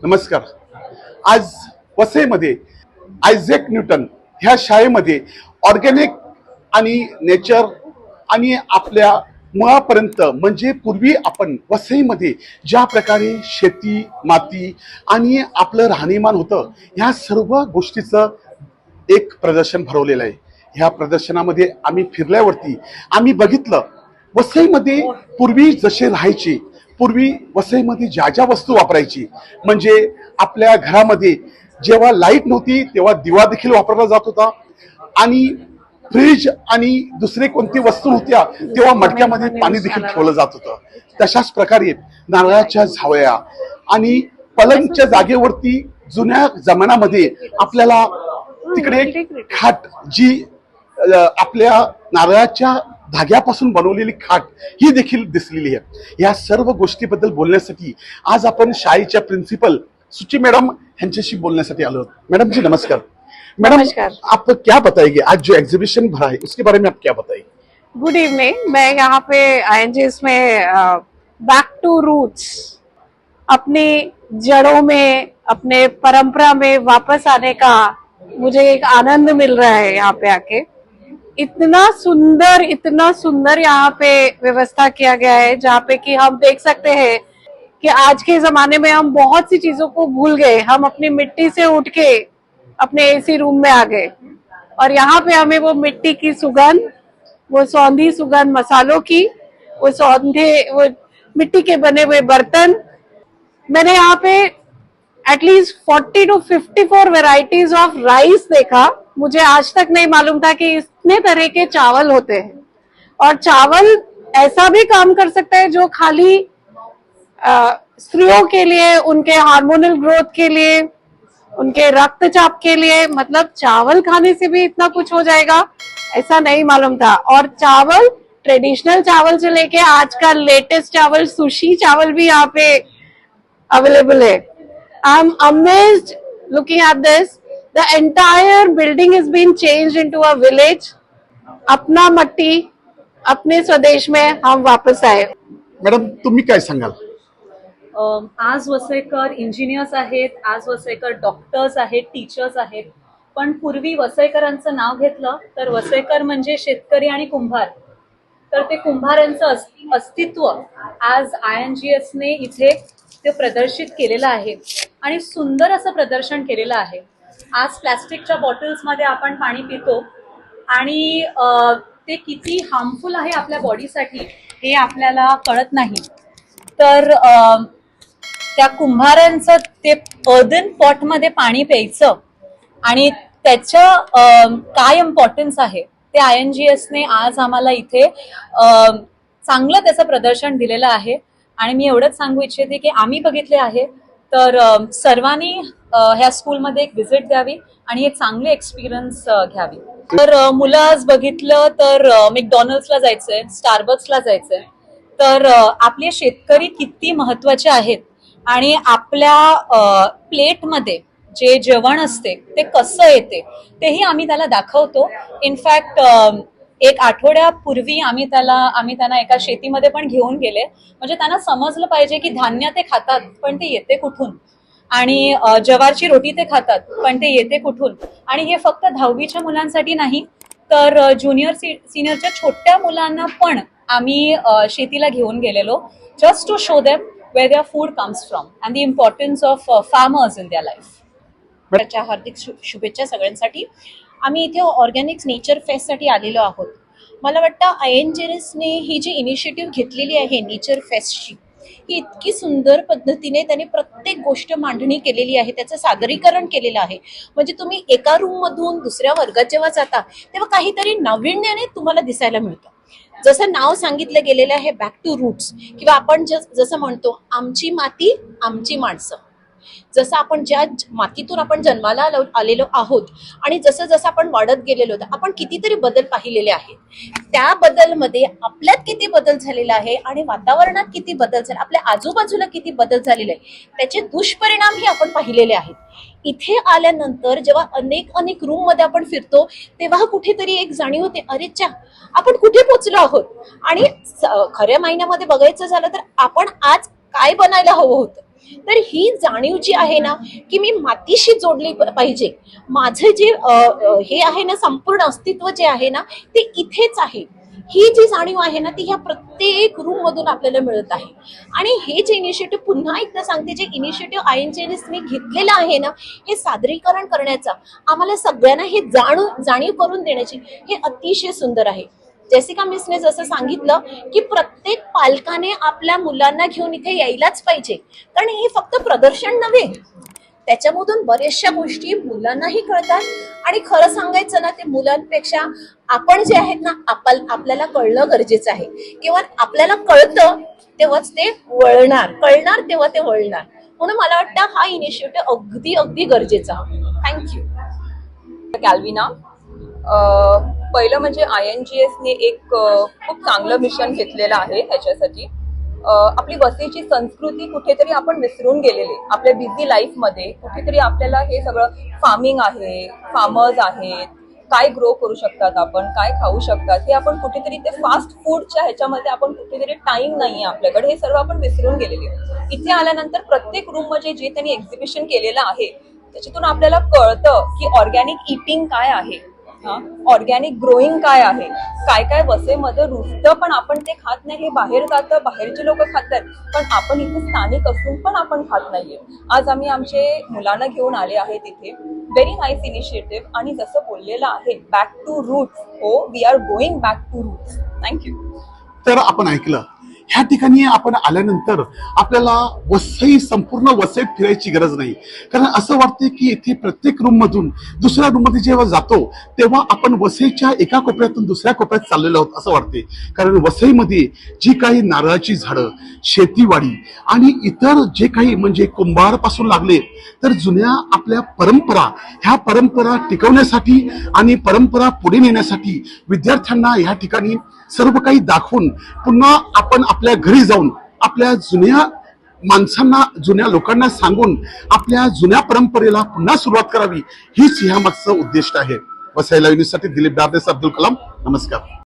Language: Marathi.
नमस्कार. आज वसईमध्ये आयझॅक न्यूटन ह्या शाळेमध्ये ऑर्गॅनिक आणि नेचर आणि आपल्या मुळापर्यंत म्हणजे पूर्वी आपण वसईमध्ये ज्या प्रकारे शेती माती आणि आपलं राहणीमान होतं ह्या सर्व गोष्टीचं एक प्रदर्शन भरवलेलं आहे. ह्या प्रदर्शनामध्ये आम्ही फिरल्यावरती आम्ही बघितलं वसईमध्ये पूर्वी जसे राहायचे, पूर्वी वसईमध्ये ज्या ज्या वस्तू वापरायची म्हणजे आपल्या घरामध्ये जेव्हा लाईट नव्हती तेव्हा दिवा देखील वापरला जात होता आणि फ्रीज आणि दुसरे कोणती वस्तू होत्या तेव्हा मडक्यामध्ये पाणी देखील ठेवलं जात होतं. तशाच प्रकारे नारळाच्या झावळ्या आणि पलंगच्या जागेवरती जुन्या जमान्यामध्ये आपल्याला तिकडे खाट जी आपल्या नारळाच्या धाग्यापासून बनवलेली खाट ही देखील दिसलेली आहे. या सर्व गोष्टीबद्दल बोलण्यासाठी आज आपण शाळेच्या प्रिंसिपल सुची मैडम यांच्याशी बोलण्यासाठी आलो. मैडम जी नमस्कार. मैडम नमस्कार. आप क्या बताएंगे आज जो एग्जीबिशन भरा है उसके बारे में आप क्या बताएंगे? Good evening. मैं यहाँ पे आईएनजीएस में बैक टू रूट्स, अपनी जड़ों में अपने परंपरा में वापस आने का मुझे एक आनंद मिल रहा है. यहाँ पे आके इतना सुंदर यहाँ पे व्यवस्था किया गया है जहाँ पे कि हम देख सकते हैं कि आज के जमाने में हम बहुत सी चीजों को भूल गए. हम अपनी मिट्टी से उठ के अपने एसी रूम में आ गए और यहाँ पे हमें वो मिट्टी की सुगंध, वो सौंधी सुगंध मसालों की, वो मिट्टी के बने हुए बर्तन. मैंने यहाँ पे at least 40 to 54 varieties of rice देखा. मुझे आज तक नहीं मालूम था कि इतने तरह के चावल होते हैं और चावल ऐसा भी काम कर सकता है जो खाली स्त्रियों के लिए, उनके हार्मोनल ग्रोथ के लिए, उनके रक्तचाप के लिए, मतलब चावल खाने से भी इतना कुछ हो जाएगा ऐसा नहीं मालूम था. और चावल, ट्रेडिशनल चावल से लेके आज का लेटेस्ट चावल, सुशी चावल भी यहाँ पे अवेलेबल है. I am amazed looking at this. The entire building has been changed into a village. अपना मट्टी अपने स्वदेश में हम वापस आए. मॅडम तुम्ही काय सांगाल? आज वसईकर इंजिनियर्स आहेत, आज वसईकर डॉक्टर्स आहेत, टीचर्स आहेत. पण पूर्वी वसईकरांचं नाव घेतलं तर वसईकर म्हणजे शेतकरी आणि कुंभार. तर ते कुंभारांचं अस्तित्व आज INGSने इथे ते प्रदर्शित केलेलं आहे आणि सुंदर असं प्रदर्शन केलेलं आहे. आज प्लॅस्टिकच्या बॉटल्समध्ये आपण पाणी पितो आणि ते किती हार्मफुल आहे आपल्या बॉडीसाठी हे आपल्याला कळत नाही. तर त्या कुंभारांचं ते अर्दन पॉटमध्ये पाणी प्यायचं आणि त्याचं काय इम्पॉर्टन्स आहे ते INGSने आज आम्हाला इथे चांगलं त्याचं प्रदर्शन दिलेलं आहे. आणि मी एवढंच सांगू इच्छिते की आम्ही बघितले आहे तर सर्वांनी ह्या स्कूलमध्ये एक व्हिजिट द्यावी आणि एक चांगले एक्सपिरियन्स घ्यावी. तर मुलं आज बघितलं तर मॅकडॉनल्ड्सला जायचंय, स्टारबक्सला जायचंय. तर आपले शेतकरी किती महत्वाचे आहेत आणि आपल्या प्लेटमध्ये जे जेवण असते ते कसं येते तेही आम्ही त्याला दाखवतो. इनफॅक्ट एक आठवड्यापूर्वी आम्ही त्यांना एका शेतीमध्ये पण घेऊन गेले म्हणजे त्यांना समजलं पाहिजे की धान्य ते खातात पण ते येते कुठून आणि ज्वारीची रोटी ते खातात पण ते येते कुठून. आणि हे फक्त 10वीच्या मुलांसाठी नाही तर ज्युनियर सिनियरच्या छोट्या मुलांना पण आम्ही शेतीला घेऊन गेलेलो just to show them where their food comes from and the importance of farmers in their life. त्याच्या हार्दिक शुभेच्छा सगळ्यांसाठी. आम्ही इथे ऑर्गॅनिक्स नेचर फेस्टसाठी आलेलो आहोत. मला वाटतं INGSने ही जी इनिशिएटिव्ह घेतलेली आहे नेचर फेस्टची ही इतकी सुंदर पद्धतीने त्यांनी प्रत्येक गोष्ट मांडणी केलेली आहे, त्याचं सादरीकरण केलेलं आहे. म्हणजे तुम्ही एका रूममधून दुसऱ्या वर्गात जेव्हा जाता तेव्हा काहीतरी नाविन्याने तुम्हाला दिसायला मिळतं. जसं नाव सांगितलं गेलेलं आहे बॅक टू रूट्स किंवा आपण जसं म्हणतो आमची माती आमची माणसं. जसं आपण ज्या मातीतून आपण जन्माला आलेलो आहोत आणि जसं जसं आपण वाढत गेलेलो होतो आपण कितीतरी बदल पाहिलेले आहेत. त्या बदलमध्ये आपल्यात किती बदल झालेला आहे आणि वातावरणात किती बदल झाला, आपल्या आजूबाजूला किती बदल झालेले आहे त्याचे दुष्परिणामही आपण पाहिलेले आहेत. इथे आल्यानंतर जेव्हा अनेक रूम मध्ये आपण फिरतो तेव्हा कुठेतरी एक जाणीव होते अरे च्या आपण कुठे पोहोचलो आहोत. आणि खऱ्या महिन्यामध्ये बघायचं झालं तर आपण आज काय बनायला हवं होतं तर ही जाणीव जी आहे ना की मी मातीशी जोडली पाहिजे, माझं जे हे आहे ना संपूर्ण अस्तित्व जे आहे ना ते इथेच आहे, ही जी जाणीव आहे ना ती ह्या प्रत्येक रूम मधून आपल्याला मिळत आहे. आणि हे जे इनिशिएटिव्ह, पुन्हा एकदा सांगते, जे इनिशिएटिव्ह INGSने घेतलेलं आहे ना हे सादरीकरण करण्याचा, आम्हाला सगळ्यांना हे जाणीव करून देण्याची, हे अतिशय सुंदर आहे. जेसिका मिसने जसं सांगितलं की प्रत्येक पालकाने आपल्या मुलांना घेऊन इथे यायलाच पाहिजे, कारण हे फक्त प्रदर्शन नव्हे, त्याच्यामधून बऱ्याचशा गोष्टी मुलांनाही कळतात. आणि खरं सांगायचं ना ते मुलांपेक्षा आपण जे आहेत ना आपल्याला कळणं गरजेचं आहे. किंवा आपल्याला कळतं तेव्हाच ते कळणार तेव्हा ते वळणार. म्हणून मला वाटतं हा इनिशिएटिव्ह अगदी अगदी गरजेचा. थँक्यू. कॅल्विना. पहिलं म्हणजे INGSने एक खूप चांगलं मिशन घेतलेलं आहे ह्याच्यासाठी. आपली वसईची संस्कृती कुठेतरी आपण विसरून गेलेले आपल्या बिझी लाईफमध्ये. कुठेतरी आपल्याला हे सगळं फार्मिंग आहे, फार्मर्स आहेत, काय ग्रो करू शकतात आपण, काय खाऊ शकतात, हे आपण कुठेतरी ते फास्ट फूडच्या ह्याच्यामध्ये आपण कुठेतरी टाइम नाही आपल्याकडे, हे सर्व आपण विसरून गेलेले. इथे आल्यानंतर प्रत्येक रूम मध्ये जे त्यांनी एक्झिबिशन केलेलं आहे त्याच्यातून आपल्याला कळतं की ऑर्गॅनिक इटिंग काय आहे, ऑर्गॅनिक ग्रोईंग काय आहे, काय काय वसईमध्ये रुजतं पण आपण ते खात नाही. हे बाहेर जातं, बाहेरचे लोक खातात, पण आपण इथे स्थानिक असून पण आपण खात नाहीये. आज आम्ही आमचे मुलांना घेऊन आले आहे तिथे. Very nice initiative. आणि जसं बोललेलं आहे बॅक टू रूट्स, हो we are going back to roots. Thank you. तर आपण ऐकलं, ह्या ठिकाणी आपण आल्यानंतर आपल्याला संपूर्ण वसईत फिरायची गरज नाही. कारण असं वाटते की इथे प्रत्येक रूम मधून दुसऱ्या रूम मध्ये जेव्हा जातो तेव्हा आपण वसईच्या एका कोपऱ्यातून दुसऱ्या कोपऱ्यात चाललेलो आहोत असं वाटते. कारण वसईमध्ये जी काही नारळाची झाडं, शेतीवाडी आणि इतर जे काही म्हणजे कुंभार पासून लागले तर जुन्या आपल्या परंपरा, ह्या परंपरा टिकवण्यासाठी आणि परंपरा पुढे नेण्यासाठी विद्यार्थ्यांना ह्या ठिकाणी सर्व काही दाखवून पुन्हा आपण आपल्या घरी जाऊन आपल्या जुन्या माणसांना, जुन्या लोकांना सांगून आपल्या जुन्या परंपरेला पुन्हा सुरुवात करावी, हीच ह्या मागचं उद्दिष्ट आहे. वसई लाईव्ह न्यूजसाठी दिलीप दारदेस, अब्दुल कलाम. नमस्कार.